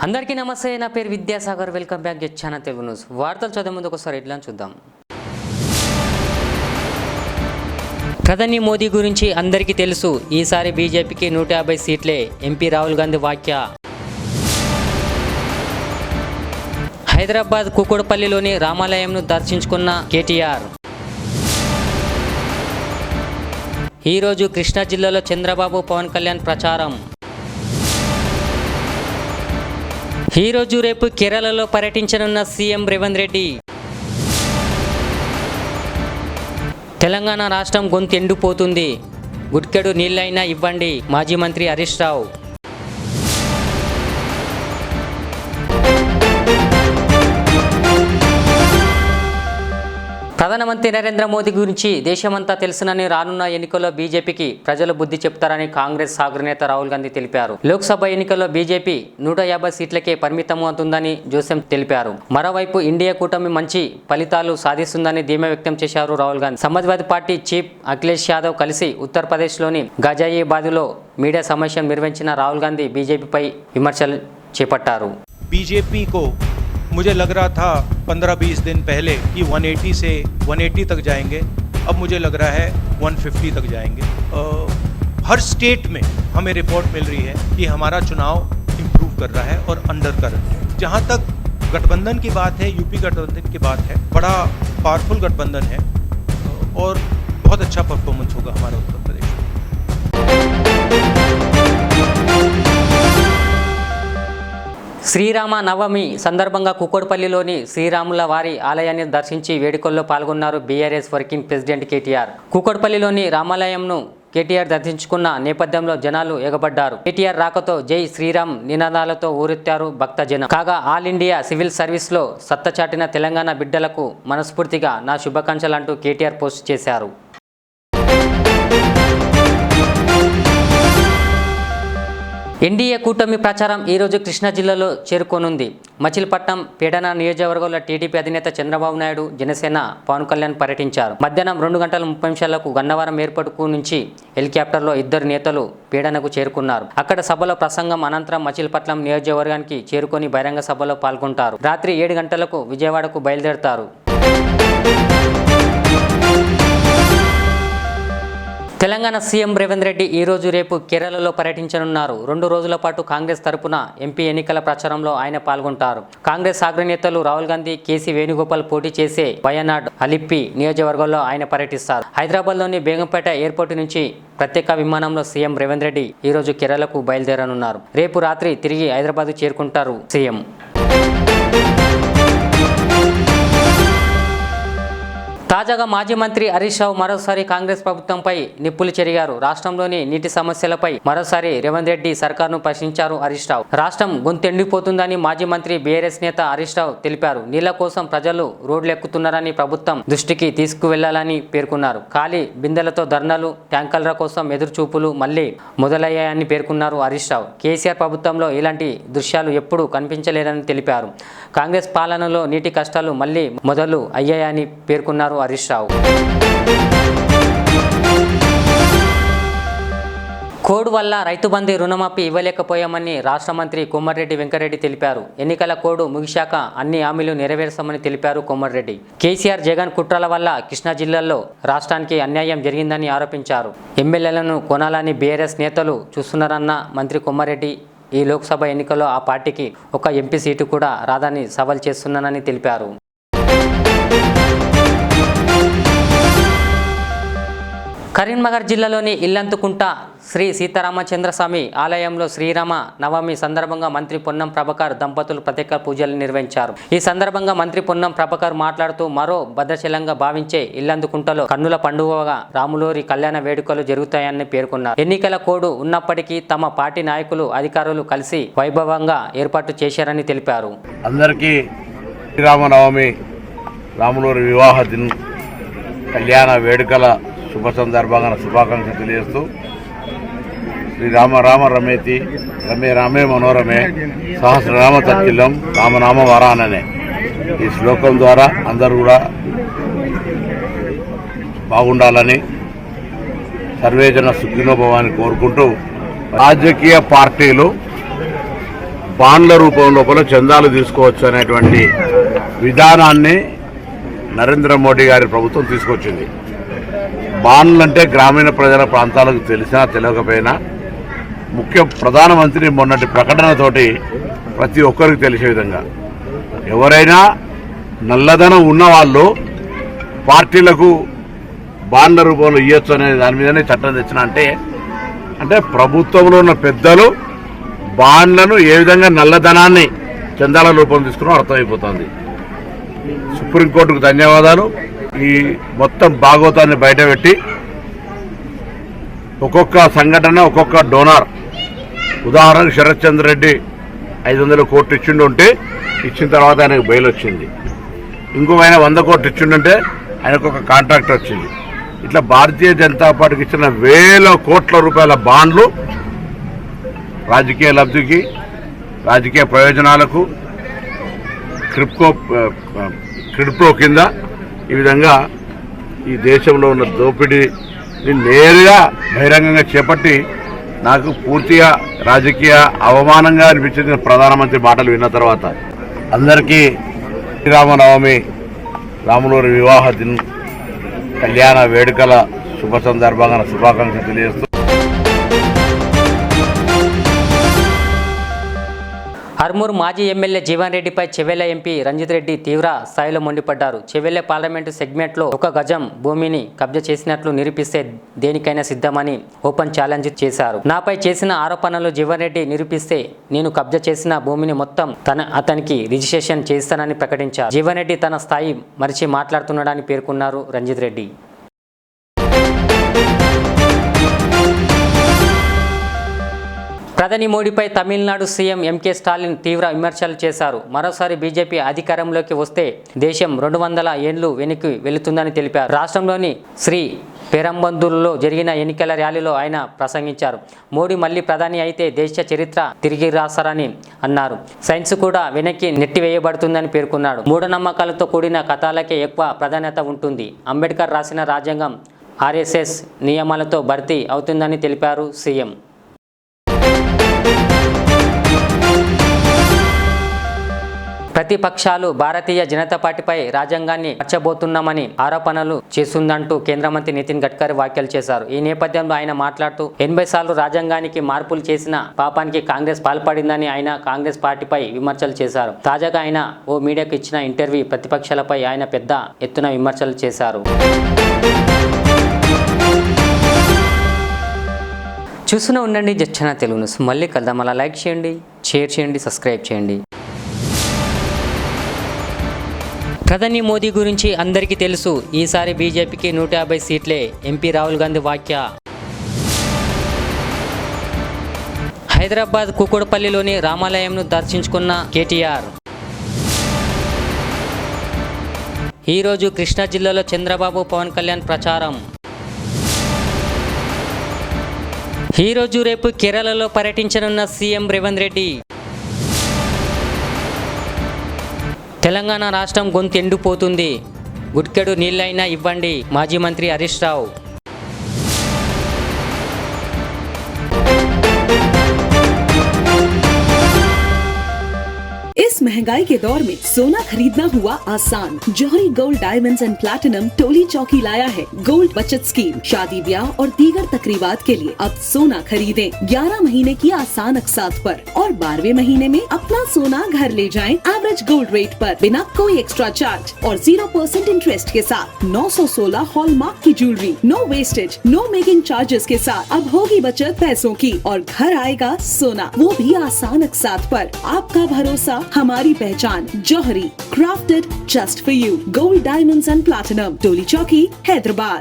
అందరికీ నమస్తే. నా పేరు Vidyasagar. Welcome back to channel Telugu news. వార్తలు చదివే ముందు ఒకసారి హెడ్లైన్ చూద్దాం. ప్రధాని మోదీ గురించి అందరికీ తెలుసు, ఈసారి బీజేపీకి 150 సీట్లే. ఎంపీ రాహుల్ గాంధీ వ్యాఖ్య. హైదరాబాద్ కుకుడపల్లిలోని రామాలయంను దర్శించుకున్న కేటీఆర్. ఈరోజు కృష్ణా జిల్లాలో చంద్రబాబు పవన్ కళ్యాణ్ ప్రచారం. ఈరోజు రేపు కేరళలో పర్యటించనున్న సీఎం రేవంత్ రెడ్డి. తెలంగాణ రాష్ట్రం గొంతు ఎండిపోతుంది, గుడ్కెడు నీళ్ళైనా ఇవ్వండి. మాజీ మంత్రి హరీష్ రావు. ప్రధానమంత్రి నరేంద్ర మోదీ గురించి దేశమంతా తెలుసునని రానున్న ఎన్నికల్లో బీజేపీకి ప్రజలు బుద్ధి చెప్తారని కాంగ్రెస్ అగ్రనేత రాహుల్ గాంధీ తెలిపారు. లోక్సభ ఎన్నికల్లో బీజేపీ 150 సీట్లకే పరిమితమవుతుందని జోసెం తెలిపారు. మరోవైపు ఇండియా కూటమి మంచి ఫలితాలు సాధిస్తుందని ధీమా వ్యక్తం చేశారు రాహుల్ గాంధీ. సమాజ్వాదీ పార్టీ చీఫ్ అఖిలేష్ యాదవ్ కలిసి ఉత్తరప్రదేశ్లోని గజాయిబాద్లో మీడియా సమావేశం నిర్వహించిన రాహుల్ గాంధీ బీజేపీపై విమర్శలు చేపట్టారు. बीजेपी को मुझे लग रहा था 15-20 दिन पहले कि 180 से 180 तक जाएंगे, अब मुझे लग रहा है 150 तक जाएंगे। हर स्टेट में हमें रिपोर्ट मिल रही है कि हमारा चुनाव इम्प्रूव कर रहा है और अंडर करंट है। जहाँ तक गठबंधन की बात है, यूपी गठबंधन की बात है, बड़ा पावरफुल गठबंधन है और बहुत अच्छा परफॉर्मेंस होगा हमारा उत्तर प्रदेश में। శ్రీరామ నవమి సందర్భంగా కుకోడ్పల్లిలోని శ్రీరాముల వారి ఆలయాన్ని దర్శించి వేడుకల్లో పాల్గొన్నారు బీఆర్ఎస్ వర్కింగ్ ప్రెసిడెంట్ కేటీఆర్. కుకోడ్పల్లిలోని రామాలయంను కేటీఆర్ దర్శించుకున్న నేపథ్యంలో జనాలు ఎగబడ్డారు. కేటీఆర్ రాకతో జై శ్రీరామ్ నినాదాలతో ఊరెత్తారు భక్తజనం. కాగా ఆల్ ఇండియా సివిల్ సర్వీస్లో సత్తచాటిన తెలంగాణ బిడ్డలకు మనస్ఫూర్తిగా నా శుభాకాంక్షలు అంటూ కేటీఆర్ పోస్ట్ చేశారు. ఎన్డీఏ కూటమి ప్రచారం ఈరోజు కృష్ణా జిల్లాలో చేరుకోనుంది. మచిలీపట్నం పేడన నియోజకవర్గంలో టీడీపీ అధినేత చంద్రబాబు నాయుడు, జనసేన పవన్ కళ్యాణ్ పర్యటించారు. మధ్యాహ్నం 2:30 గన్నవరం ఎయిర్పోర్టుకు నుంచి హెలికాప్టర్లో ఇద్దరు నేతలు పేడనకు చేరుకున్నారు. అక్కడ సభలో ప్రసంగం అనంతరం మచిలీపట్నం నియోజకవర్గానికి చేరుకొని బహిరంగ సభలో పాల్గొంటారు. రాత్రి 7 గంటలకు విజయవాడకు బయలుదేరతారు. తెలంగాణ సీఎం రేవంత్ రెడ్డి ఈరోజు రేపు కేరళలో పర్యటించనున్నారు. 2 రోజుల పాటు కాంగ్రెస్ తరపున ఎంపీ ఎన్నికల ప్రచారంలో ఆయన పాల్గొంటారు. కాంగ్రెస్ అగ్రనేతలు రాహుల్ గాంధీ, కేసీ వేణుగోపాల్ పోటీ చేసే వయనాడ్, అలిప్పి నియోజకవర్గంలో ఆయన పర్యటిస్తారు. హైదరాబాద్లోని బేగంపేట ఎయిర్పోర్టు నుంచి ప్రత్యేక విమానంలో సీఎం రేవంత్ రెడ్డి ఈరోజు కేరళకు బయలుదేరనున్నారు. రేపు రాత్రి తిరిగి హైదరాబాద్ చేరుకుంటారు సీఎం. తాజాగా మాజీ మంత్రి హరీష్ రావు మరోసారి కాంగ్రెస్ ప్రభుత్వంపై నిప్పులు చెరిగారు. రాష్ట్రంలోని నీటి సమస్యలపై మరోసారి రేవంత్ రెడ్డి సర్కార్ను ప్రశ్నించారు హరీష్ రావు. రాష్ట్రం గొంతెండిపోతుందని మాజీ మంత్రి బీఆర్ఎస్ నేత హరీష్ రావు తెలిపారు. నీళ్ల కోసం ప్రజలు రోడ్లెక్కుతున్నారని ప్రభుత్వం దృష్టికి తీసుకువెళ్లాలని పేర్కొన్నారు. ఖాళీ బిందెలతో ధర్నాలు, ట్యాంకర్ల కోసం ఎదురుచూపులు మళ్లీ మొదలయ్యాయని పేర్కొన్నారు హరీష్ రావు. కేసీఆర్ ప్రభుత్వంలో ఇలాంటి దృశ్యాలు ఎప్పుడూ కనిపించలేదని తెలిపారు. కాంగ్రెస్ పాలనలో నీటి కష్టాలు మళ్లీ మొదలు అయ్యాయని పేర్కొన్నారు హరీష్ రావు. కోడ్ వల్ల రైతు బంధు రుణమాఫీ ఇవ్వలేకపోయామని రాష్ట్ర మంత్రి కోమటిరెడ్డి వెంకటరెడ్డి తెలిపారు. ఎన్నికల కోడ్ ముగిశాక అన్ని హామీలు నెరవేర్చామని తెలిపారు కోమటిరెడ్డి. కేసీఆర్, జగన్ కుట్రల వల్ల కృష్ణా జిల్లాలో రాష్ట్రానికి అన్యాయం జరిగిందని ఆరోపించారు. ఎమ్మెల్యేలను కొనాలని బీఆర్ఎస్ నేతలు చూస్తున్నారన్న మంత్రి కోమటిరెడ్డి ఈ లోక్సభ ఎన్నికల్లో ఆ పార్టీకి ఒక ఎంపీ సీటు కూడా రాదని సవాల్ చేస్తున్నానని తెలిపారు. కరీంనగర్ జిల్లాలోని ఇల్లంతుకుంట శ్రీ సీతారామచంద్రస్వామి ఆలయంలో శ్రీరామ నవమి సందర్భంగా మంత్రి పొన్నం ప్రభాకర్ దంపతులు ప్రత్యేక పూజలు నిర్వహించారు. ఈ సందర్భంగా మంత్రి పొన్నం ప్రభాకర్ మాట్లాడుతూ మరో భద్రాచలంగా భావించే ఇల్లంతుకుంటలో కన్నుల పండుగగా రాములోరి కళ్యాణ వేడుకలు జరుగుతాయని పేర్కొన్నారు. ఎన్నికల కోడ్ ఉన్నప్పటికీ తమ పార్టీ నాయకులు, అధికారులు కలిసి వైభవంగా ఏర్పాటు చేశారని తెలిపారు. అందరికీ శ్రీరామనవమి, రాములోరి వివాహ దిన కళ్యాణ వేడుకల శుభ సందర్భంగా శుభాకాంక్షలు తెలియజేస్తూ శ్రీరామ రామ రమేతి రమే రామే మనోరమే సహస్రనామ తత్కిల్లం రామనామ వరాననే ఈ శ్లోకం ద్వారా అందరూ కూడా బాగుండాలని, సర్వేజన సుఖినోభవాన్ని కోరుకుంటూ రాజకీయ పార్టీలు బాండ్ల రూపం లోపల చందాలు తీసుకోవచ్చు అనేటువంటి విధానాన్ని నరేంద్ర మోడీ గారి ప్రభుత్వం తీసుకొచ్చింది. బాండ్లు అంటే గ్రామీణ ప్రజల ప్రాంతాలకు తెలిసినా తెలియకపోయినా ప్రధానమంత్రి మొన్నటి ప్రకటనతోటి ప్రతి ఒక్కరికి తెలిసే విధంగా ఎవరైనా నల్లధనం ఉన్నవాళ్ళు పార్టీలకు బాండ్ల రూపంలో ఇవ్వచ్చు అనే దాని మీదనే చట్టం తెచ్చిన అంటే ప్రభుత్వంలో ఉన్న పెద్దలు బాండ్లను ఏ విధంగా నల్లధనాన్ని చందాల రూపంలో తీసుకున్నారో అర్థమైపోతుంది. సుప్రీంకోర్టుకు ధన్యవాదాలు. ఈ మొత్తం భాగవతాన్ని బయటపెట్టి ఒక్కొక్క సంఘటన ఒక్కొక్క డోనార్, ఉదాహరణకు శరత్ చంద్ర రెడ్డి 500 కోట్లు ఇచ్చిండుంటే ఇచ్చిన తర్వాత ఆయనకు బెయిల్ వచ్చింది. ఇంకొక ఆయన 100 కోట్లు ఇచ్చిండంటే ఆయనకు ఒక కాంట్రాక్ట్ వచ్చింది. ఇట్లా భారతీయ జనతా పార్టీకి ఇచ్చిన వేల కోట్ల రూపాయల బాండ్లు రాజకీయ లబ్ధికి, రాజకీయ ప్రయోజనాలకు, క్రిప్టో కింద ఈ విధంగా ఈ దేశంలో ఉన్న దోపిడీని నేరుగా బహిరంగంగా చేపట్టి నాకు పూర్తిగా రాజకీయ అవమానంగా అనిపించింది ప్రధానమంత్రి మాటలు విన్న తర్వాత. అందరికీ శ్రీరామనవమి, రాములవారి వివాహ కళ్యాణ వేడుకల శుభ సందర్భంగా శుభాకాంక్షలు తెలియజేస్తూ హర్మూర్ మాజీ ఎమ్మెల్యే జీవన్ రెడ్డిపై చెవెళ్ల ఎంపీ రంజిత్ రెడ్డి తీవ్ర స్థాయిలో మండిపడ్డారు. చెవెళ్ల పార్లమెంటు సెగ్మెంట్లో 1 గజం భూమిని కబ్జా చేసినట్లు నిరూపిస్తే దేనికైనా సిద్ధమని ఓపెన్ ఛాలెంజ్ చేశారు. నాపై చేసిన ఆరోపణలు జీవన్ రెడ్డి నిరూపిస్తే నేను కబ్జా చేసిన భూమిని మొత్తం అతనికి రిజిస్ట్రేషన్ చేస్తానని ప్రకటించారు. జీవన్ రెడ్డి తన స్థాయి మరిచి మాట్లాడుతున్నాడని పేర్కొన్నారు రంజిత్ రెడ్డి. ప్రధాని మోడీపై తమిళనాడు సీఎం ఎంకే స్టాలిన్ తీవ్ర విమర్శలు చేశారు. మరోసారి బీజేపీ అధికారంలోకి వస్తే దేశం 200 ఏళ్లు వెనక్కి వెళుతుందని తెలిపారు. రాష్ట్రంలోని శ్రీ పెరంబందూరులో జరిగిన ఎన్నికల ర్యాలీలో ఆయన ప్రసంగించారు. మోడీ మళ్లీ ప్రధాని అయితే దేశ చరిత్ర తిరిగి రాస్తారని అన్నారు. సైన్స్ కూడా వెనక్కి నెట్టివేయబడుతుందని పేర్కొన్నాడు. మూఢనమ్మకాలతో కూడిన కథలకే ఎక్కువ ప్రాధాన్యత ఉంటుంది. అంబేద్కర్ రాసిన రాజ్యాంగం ఆర్ఎస్ఎస్ నియమాలతో భర్తీ అవుతుందని తెలిపారు సీఎం. ప్రతిపక్షాలు భారతీయ జనతా పార్టీపై రాజ్యాంగాన్ని మార్చబోతున్నామని ఆరోపణలు చేస్తుందంటూ కేంద్ర మంత్రి నితిన్ గడ్కరీ వ్యాఖ్యలు చేశారు. ఈ నేపథ్యంలో ఆయన మాట్లాడుతూ 80 సార్లు రాజ్యాంగానికి మార్పులు చేసిన పాపానికి కాంగ్రెస్ పాల్పడిందని ఆయన కాంగ్రెస్ పార్టీపై విమర్శలు చేశారు. తాజాగా ఆయన ఓ మీడియాకు ఇచ్చిన ఇంటర్వ్యూ ప్రతిపక్షాలపై ఆయన పెద్ద ఎత్తున విమర్శలు చేశారు. చూస్తూనే ఉండండి జచ్చన తెలుగు న్యూస్. మళ్ళీ కలుద్దాం. అలా లైక్ చేయండి, షేర్ చేయండి, సబ్స్క్రైబ్ చేయండి. ప్రధాని మోదీ గురించి అందరికీ తెలుసు. ఈసారి బీజేపీకి 150 సీట్లే. ఎంపీ రాహుల్ గాంధీ వ్యాఖ్య. హైదరాబాద్ కుకుడపల్లిలోని రామాలయంను దర్శించుకున్న కేటీఆర్. ఈరోజు కృష్ణా జిల్లాలో చంద్రబాబు పవన్ కళ్యాణ్ ప్రచారం. ఈరోజు రేపు కేరళలో పర్యటించనున్న సీఎం రేవంత్ రెడ్డి. తెలంగాణ రాష్ట్రం గొంతు ఎండిపోతుంది, గుడ్కెడు నీళ్ళైనా ఇవ్వండి మాజీ మంత్రి హరీష్ రావు. इस महंगाई के दौर में सोना खरीदना हुआ आसान। जौहरी gold diamonds and platinum Toli चौकी लाया है गोल्ड बचत स्कीम। शादी ब्याह और दीगर तकरीबात के लिए अब सोना खरीदें 11 महीने की आसान अकसात पर और 12वें महीने में अपना सोना घर ले जाएं एवरेज गोल्ड रेट पर बिना कोई एक्स्ट्रा चार्ज और 0% इंटरेस्ट के साथ 916 हॉलमार्क की jewellery, no wastage, no making charges के साथ। अब होगी बचत पैसों की और घर आएगा सोना, वो भी आसान अकसात पर। आपका भरोसा, हमारी पहचान। Jauhari, crafted just for you. Gold diamonds and platinum, Toli Chowki, Hyderabad.